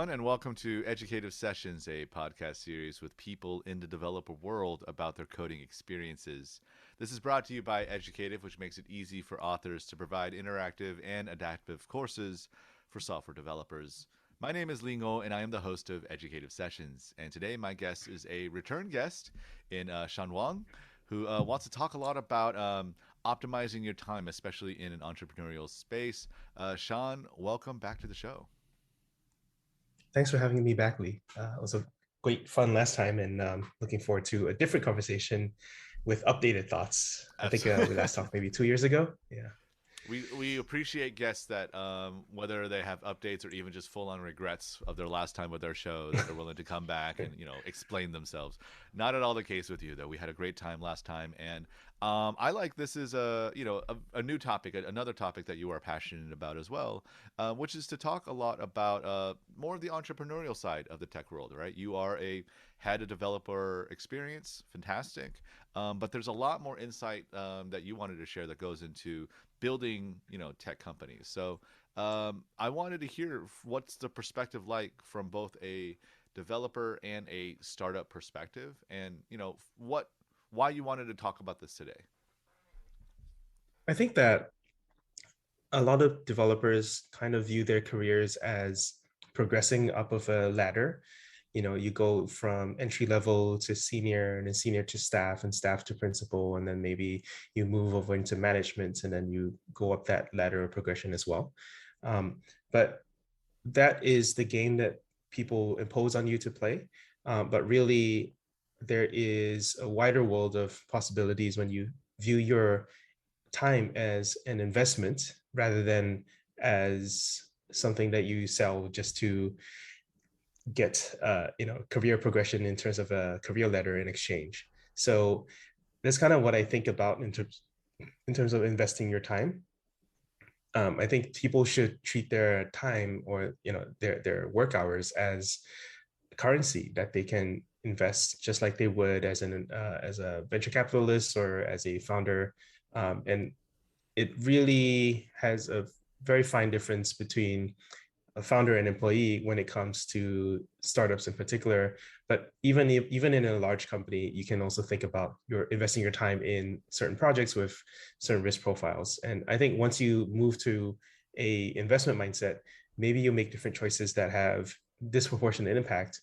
everyone, and welcome to Educative Sessions, a podcast series with people in the developer world about their coding experiences. This is brought to you by Educative, which makes it easy for authors to provide interactive and adaptive courses for software developers. My name is Lingo, and I am the host of Educative Sessions. And today, my guest is a return guest in Shawn Wang, who wants to talk a lot about optimizing your time, especially in an entrepreneurial space. Shawn, welcome back to the show. Thanks for having me back, Lee. It was a great fun last time, and looking forward to a different conversation with updated thoughts. I think we Absolutely. last talked maybe 2 years ago. Yeah. We appreciate guests that whether they have updates or even just full on regrets of their last time with our show, that they're willing to come back and explain themselves. Not at all the case with you, though. We had a great time last time, and I like this is a new topic, another topic that you are passionate about as well, which is to talk a lot about more of the entrepreneurial side of the tech world. Right? You are had a developer experience, fantastic, but there's a lot more insight that you wanted to share that goes into building tech companies. So I wanted to hear what's the perspective like from both a developer and a startup perspective, and why you wanted to talk about this today. I think that a lot of developers kind of view their careers as progressing up of a ladder. You go from entry level to senior, and then senior to staff, and staff to principal, and then maybe you move over into management, and then you go up that ladder of progression as well. But that is the game that people impose on you to play. But really, there is a wider world of possibilities when you view your time as an investment rather than as something that you sell just to get career progression in terms of a career ladder in exchange. So that's kind of what I think about in terms of investing your time. I think people should treat their time, or their work hours, as currency that they can invest just like they would as a venture capitalist or as a founder. And it really has a very fine difference between a founder and employee when it comes to startups in particular. But even in a large company, you can also think about your investing your time in certain projects with certain risk profiles. And I think once you move to a investment mindset, maybe you make different choices that have disproportionate impact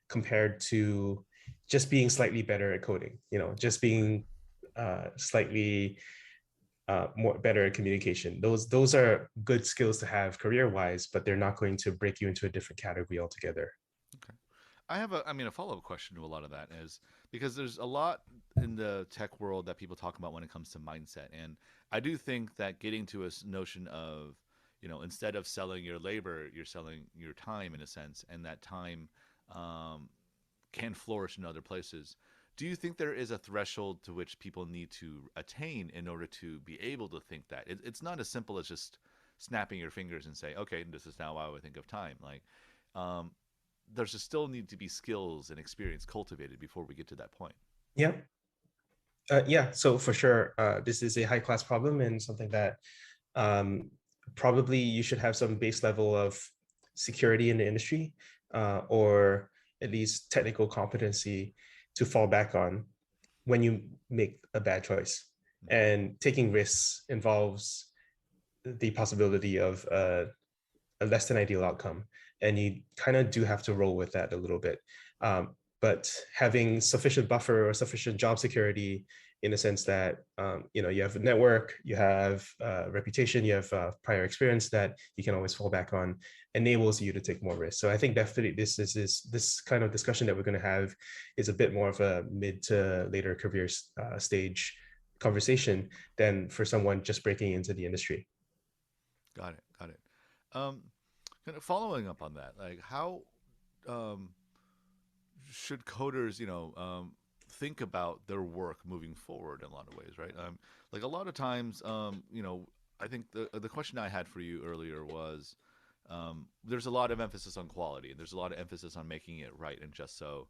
compared to just being slightly better at coding, just being slightly more better at communication. Those are good skills to have career wise, but they're not going to break you into a different category altogether. Okay. I mean, a follow up question to a lot of that is because there's a lot in the tech world that people talk about when it comes to mindset. And I do think that getting to a notion of, instead of selling your labor, you're selling your time in a sense, and that time um, can flourish in other places. Do you think there is a threshold to which people need to attain in order to be able to think that? It's not as simple as just snapping your fingers and say, okay, this is now how I think of time. Like, um, there's just still need to be skills and experience cultivated before we get to that point. Yeah. Yeah, so for sure, this is a high class problem and something that um, probably you should have some base level of security in the industry, or at least technical competency to fall back on when you make a bad choice. And taking risks involves the possibility of a less than ideal outcome, and you kind of do have to roll with that a little bit. But having sufficient buffer or sufficient job security, in the sense that you have a network, you have reputation, you have prior experience that you can always fall back on, enables you to take more risks. So I think definitely this kind of discussion that we're going to have is a bit more of a mid to later career stage conversation than for someone just breaking into the industry. Got it. Got it. Um, Kind of following up on that, like how um, should coders, think about their work moving forward in a lot of ways, right? Like a lot of times, I think the question I had for you earlier was, there's a lot of emphasis on quality, and there's a lot of emphasis on making it right and just so.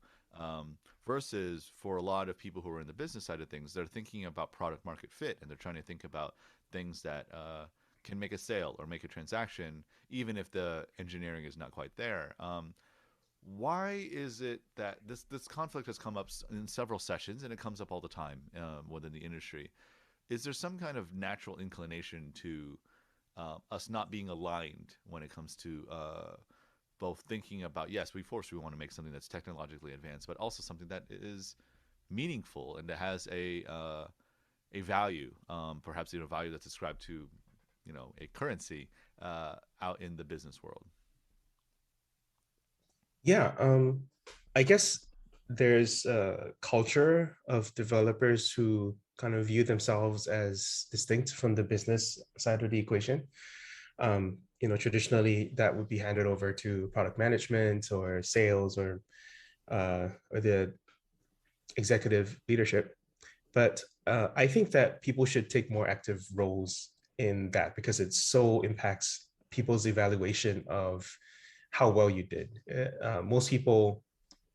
Versus for a lot of people who are in the business side of things, they're thinking about product market fit, and they're trying to think about things that can make a sale or make a transaction, even if the engineering is not quite there. Why is it that this conflict has come up in several sessions, and it comes up all the time within the industry? Is there some kind of natural inclination to us not being aligned when it comes to both thinking about, yes, we want to make something that's technologically advanced, but also something that is meaningful and that has a value, perhaps a value that's ascribed to a currency out in the business world? Yeah, I guess there's a culture of developers who kind of view themselves as distinct from the business side of the equation. Traditionally that would be handed over to product management or sales or the executive leadership. But I think that people should take more active roles in that because it so impacts people's evaluation of how well you did. Most people,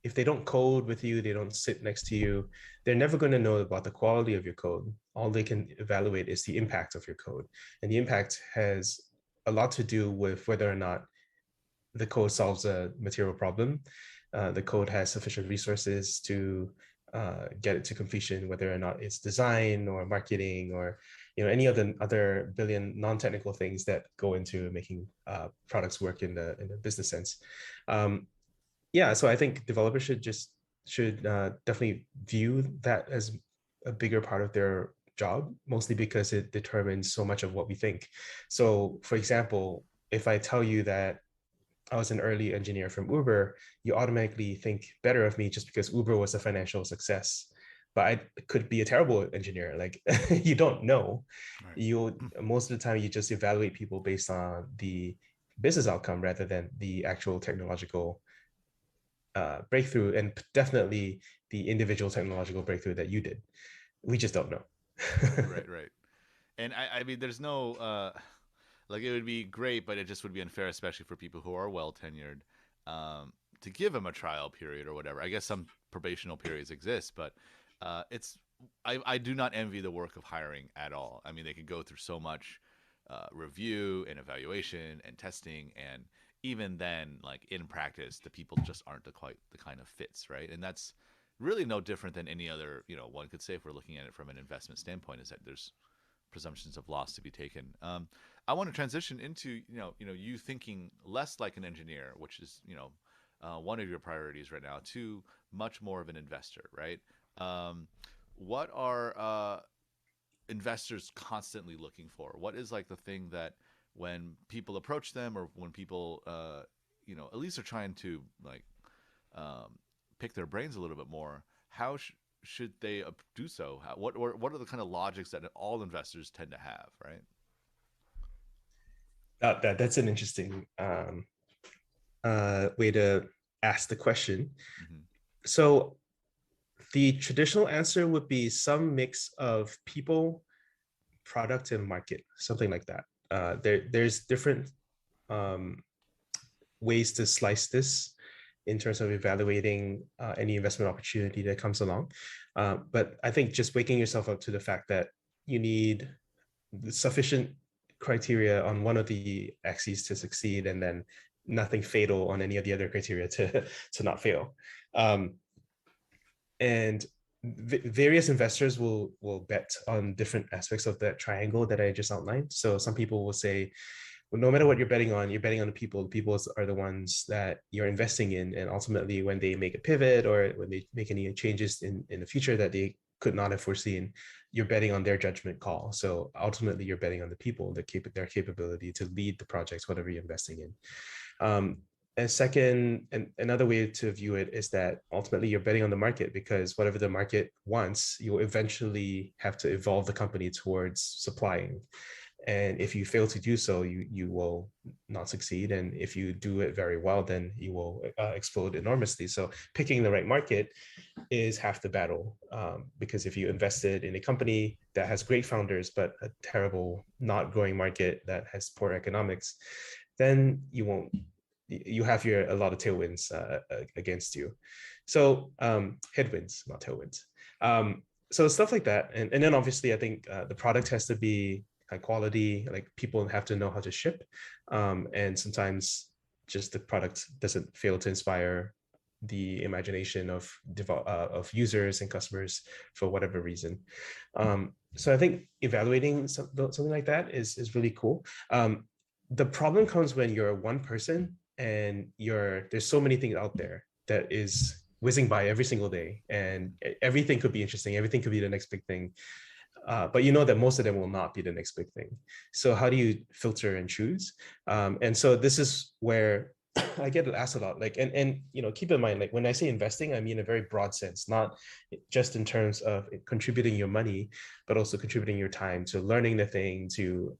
if they don't code with you, they don't sit next to you, they're never going to know about the quality of your code. All they can evaluate is the impact of your code. And the impact has a lot to do with whether or not the code solves a material problem. The code has sufficient resources to get it to completion, whether or not it's design or marketing or any other billion non-technical things that go into making products work in the business sense. Yeah, so I think developers should definitely view that as a bigger part of their job, mostly because it determines so much of what we think. So, for example, if I tell you that I was an early engineer from Uber, you automatically think better of me just because Uber was a financial success. But I could be a terrible engineer. Like you don't know. Right. Most of the time you just evaluate people based on the business outcome rather than the actual technological breakthrough, and definitely the individual technological breakthrough that you did. We just don't know. Right, right. And I mean, there's no like it would be great, but it just would be unfair, especially for people who are well tenured, to give them a trial period or whatever. I guess some probational periods exist, but it's I do not envy the work of hiring at all. I mean, they could go through so much review and evaluation and testing, and even then, like in practice, the people just aren't quite the kind of fits, right? And that's really no different than any other. One could say, if we're looking at it from an investment standpoint, is that there's presumptions of loss to be taken. I want to transition into you thinking less like an engineer, which is one of your priorities right now, to much more of an investor, right? What are investors constantly looking for? What is like the thing that when people approach them, or when people at least are trying to like pick their brains a little bit more, how should they do so? What are the kind of logics that all investors tend to have, right? That's an interesting way to ask the question. Mm-hmm. So the traditional answer would be some mix of people, product, and market, something like that. There's different ways to slice this in terms of evaluating any investment opportunity that comes along. But I think just waking yourself up to the fact that you need sufficient criteria on one of the axes to succeed, and then nothing fatal on any of the other criteria to not fail. And various investors will bet on different aspects of that triangle that I just outlined. So some people will say, well, no matter what you're betting on the people. The people are the ones that you're investing in. And ultimately, when they make a pivot or when they make any changes in the future that they could not have foreseen, you're betting on their judgment call. So ultimately, you're betting on the people, their capability to lead the projects, whatever you're investing in. And second, and another way to view it is that ultimately you're betting on the market, because whatever the market wants, you'll eventually have to evolve the company towards supplying. And if you fail to do so, you will not succeed. And if you do it very well, then you will explode enormously. So picking the right market is half the battle, because if you invested in a company that has great founders, but a terrible, not growing market that has poor economics, then you have a lot of tailwinds against you. So headwinds, not tailwinds. So stuff like that. And then obviously I think the product has to be high quality. Like people have to know how to ship, and sometimes just the product doesn't fail to inspire the imagination of users and customers for whatever reason. So I think evaluating something like that is really cool. The problem comes when you're one person and there's so many things out there that is whizzing by every single day, and everything could be interesting, everything could be the next big thing, but you know that most of them will not be the next big thing. So how do you filter and choose? And so this is where I get asked a lot, like, and keep in mind, like when I say investing, I mean a very broad sense, not just in terms of contributing your money, but also contributing your time to learning the thing, to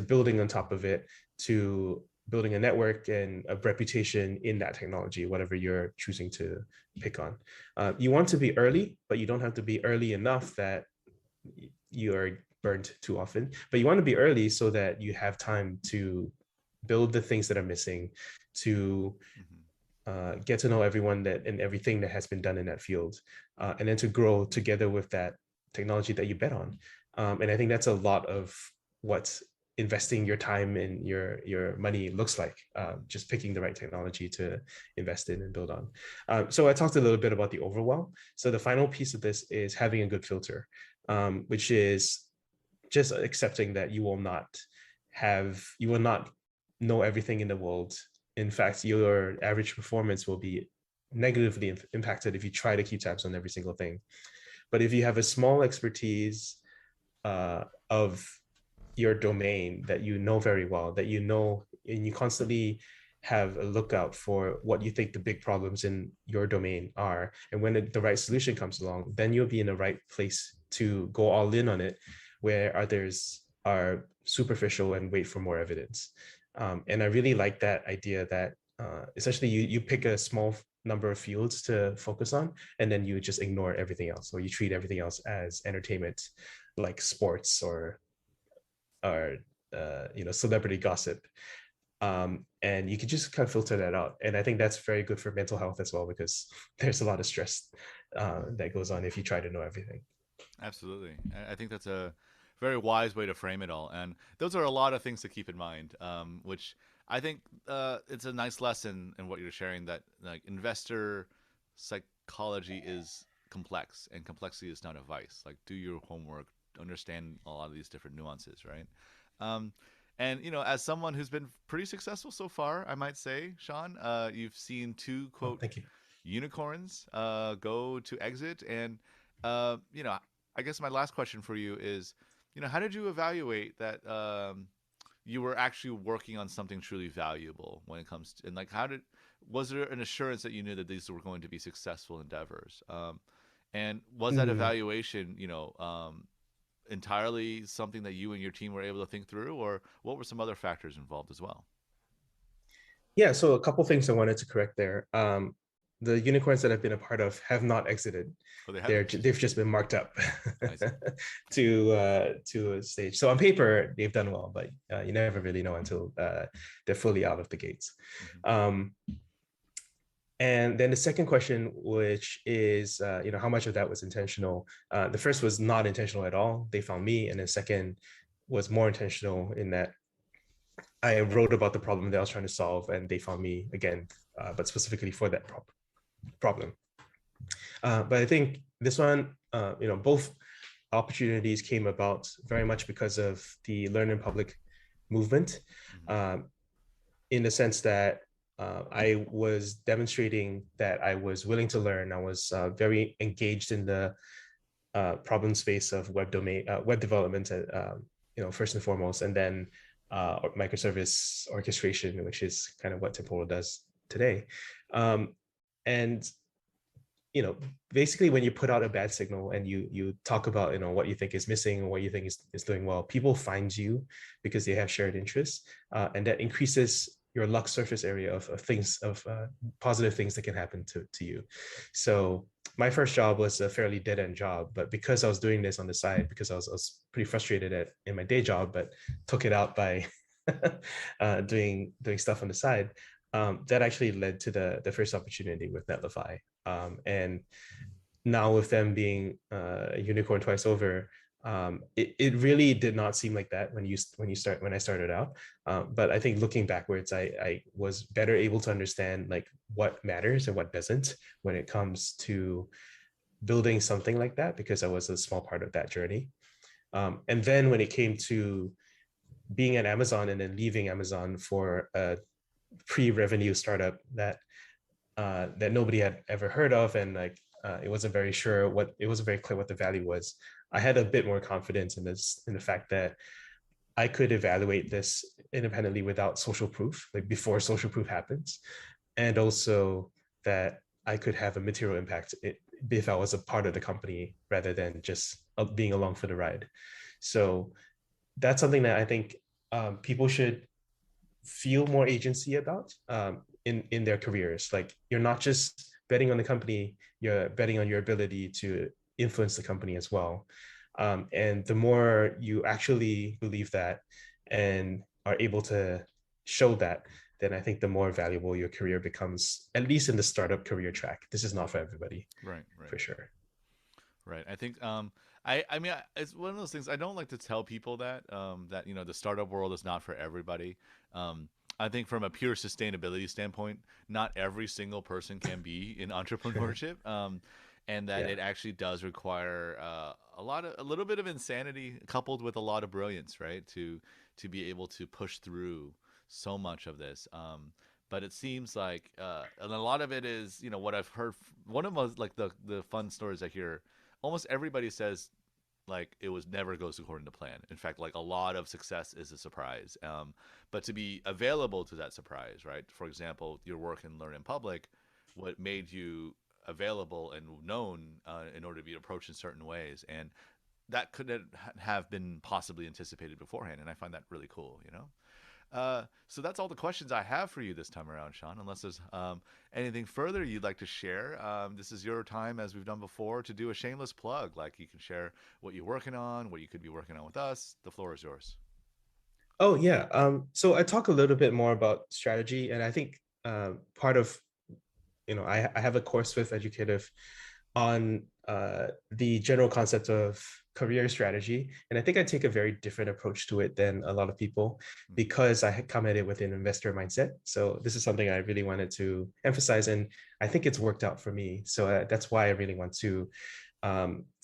building on top of it, to building a network and a reputation in that technology, whatever you're choosing to pick on. You want to be early, but you don't have to be early enough that you are burnt too often. But you want to be early so that you have time to build the things that are missing, to get to know everyone and everything that has been done in that field, and then to grow together with that technology that you bet on. And I think that's a lot of what investing your time and your money looks like, just picking the right technology to invest in and build on. So I talked a little bit about the overwhelm. So the final piece of this is having a good filter, which is just accepting that you will not know everything in the world. In fact, your average performance will be negatively impacted if you try to keep tabs on every single thing. But if you have a small expertise of your domain that you know very well, that you know, and you constantly have a lookout for what you think the big problems in your domain are, and when the right solution comes along, then you'll be in the right place to go all in on it, where others are superficial and wait for more evidence. And I really like that idea that essentially you pick a small number of fields to focus on, and then you just ignore everything else, or you treat everything else as entertainment, like sports or celebrity gossip. And you can just kind of filter that out. And I think that's very good for mental health as well, because there's a lot of stress that goes on if you try to know everything. Absolutely. I think that's a very wise way to frame it all. And those are a lot of things to keep in mind, which I think it's a nice lesson in what you're sharing, that like investor psychology is complex, and complexity is not a vice. Like, do your homework, understand a lot of these different nuances, right? And as someone who's been pretty successful so far, I might say, Shawn, you've seen two Oh, quote thank you. unicorns go to exit, and I guess my last question for you is, how did you evaluate that you were actually working on something truly valuable when it comes to, and like, was there an assurance that you knew that these were going to be successful endeavors? And was that Mm. evaluation, entirely something that you and your team were able to think through, or what were some other factors involved as well? Yeah, so a couple things I wanted to correct there. The unicorns that I've been a part of have not exited. Oh, they haven't. They've just been marked up I see. to a stage. So on paper, they've done well, but you never really know until they're fully out of the gates. Mm-hmm. And then the second question, which is, how much of that was intentional? The first was not intentional at all. They found me. And the second was more intentional in that I wrote about the problem that I was trying to solve, and they found me again, but specifically for that problem. But I think this one, both opportunities came about very much because of the Learn in Public movement, Mm-hmm. in the sense that I was demonstrating that I was willing to learn. I was very engaged in the problem space of web development, first and foremost, and then microservice orchestration, which is kind of what Temporal does today. And basically when you put out a bad signal and you talk about what you think is missing or what you think is doing well, people find you because they have shared interests, and that increases your luck surface area of things, of positive things that can happen to you. So my first job was a fairly dead-end job, but because I was doing this on the side, because I was pretty frustrated in my day job, but took it out by doing stuff on the side, that actually led to the first opportunity with Netlify. And now with them being a unicorn twice over, It really did not seem like that when I started out. But I think looking backwards, I was better able to understand like what matters and what doesn't when it comes to building something like that, because I was a small part of that journey. And then when it came to being at Amazon and then leaving Amazon for a pre-revenue startup that that nobody had ever heard of, and like it wasn't very clear what the value was. I had a bit more confidence in the fact that I could evaluate this independently without social proof, like before social proof happens, and also that I could have a material impact if I was a part of the company rather than just being along for the ride. So that's something that I think people should feel more agency about in their careers. Like you're not just betting on the company, you're betting on your ability to influence the company as well. And the more you actually believe that and are able to show that, then I think the more valuable your career becomes, at least in the startup career track. This is not for everybody, Right. for sure. Right. I think I mean it's one of those things I don't like to tell people that that you know the startup world is not for everybody. I think from a pure sustainability standpoint, not every single person can be in entrepreneurship. And that Yeah. it actually does require a little bit of insanity coupled with a lot of brilliance, right? To be able to push through so much of this. But it seems like, and a lot of it is, you know, what I've heard. One of those, like the fun stories I hear, almost everybody says like it was never goes according to plan. In fact, like a lot of success is a surprise. But to be available to that surprise, right? For example, your work in Learn in Public, what made you available and known in order to be approached in certain ways, and that could have been possibly anticipated beforehand. And I find that really cool, you know. So that's all the questions I have for you this time around, Shawn. Unless there's anything further you'd like to share, this is your time, as we've done before, to do a shameless plug. Like you can share what you're working on, what you could be working on with us. The floor is yours. Oh yeah. So I talk a little bit more about strategy, and I think part of, I have a course with Educative on the general concept of career strategy, and I think I take a very different approach to it than a lot of people because I had come at it with an investor mindset. So this is something I really wanted to emphasize, and I think it's worked out for me. So that's why I really want to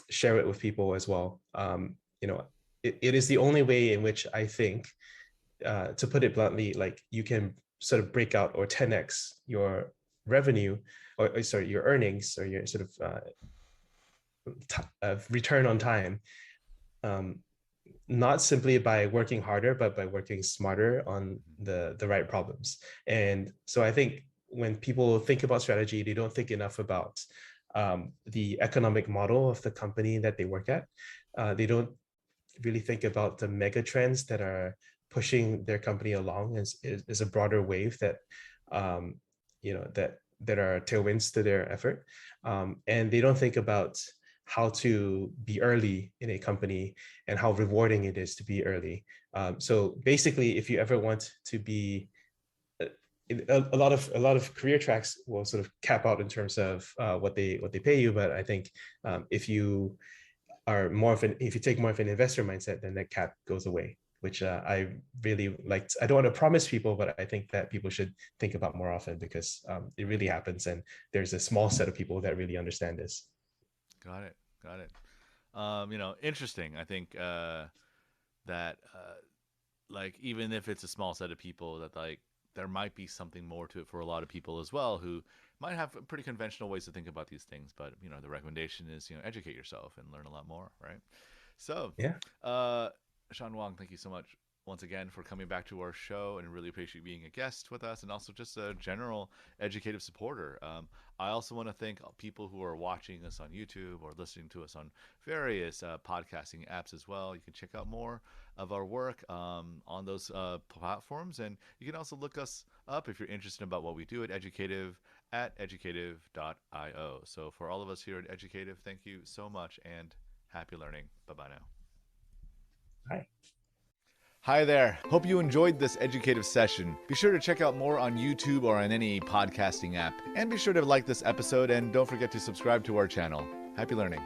share it with people as well. It is the only way in which I think, to put it bluntly, like you can sort of break out or 10x your revenue, or sorry, your earnings, or your sort of return on time, um, not simply by working harder, but by working smarter on the right problems. And so I think when people think about strategy, they don't think enough about the economic model of the company that they work at. They don't really think about the mega trends that are pushing their company along as a broader wave that that are tailwinds to their effort, and they don't think about how to be early in a company and how rewarding it is to be early. So basically, if you ever want to be a lot of career tracks will sort of cap out in terms of what they pay you, but I think if you if you take more of an investor mindset, then that cap goes away, which I really liked. I don't want to promise people, but I think that people should think about more often, because it really happens, and there's a small set of people that really understand this. Got it. Got it. You know, interesting. I think that like even if it's a small set of people, that like there might be something more to it for a lot of people as well, who might have pretty conventional ways to think about these things. But you know, the recommendation is, you know, educate yourself and learn a lot more, right? So, Yeah. Shawn Wang, thank you so much once again for coming back to our show, and really appreciate being a guest with us, and also just a general educative supporter. I also want to thank people who are watching us on YouTube or listening to us on various podcasting apps as well. You can check out more of our work on those platforms, and you can also look us up if you're interested about what we do at Educative at educative.io. So for all of us here at Educative, thank you so much, and happy learning. Bye-bye now. Hi. Hi there. Hope you enjoyed this educative session. Be sure to check out more on YouTube or on any podcasting app. And be sure to like this episode, and don't forget to subscribe to our channel. Happy learning.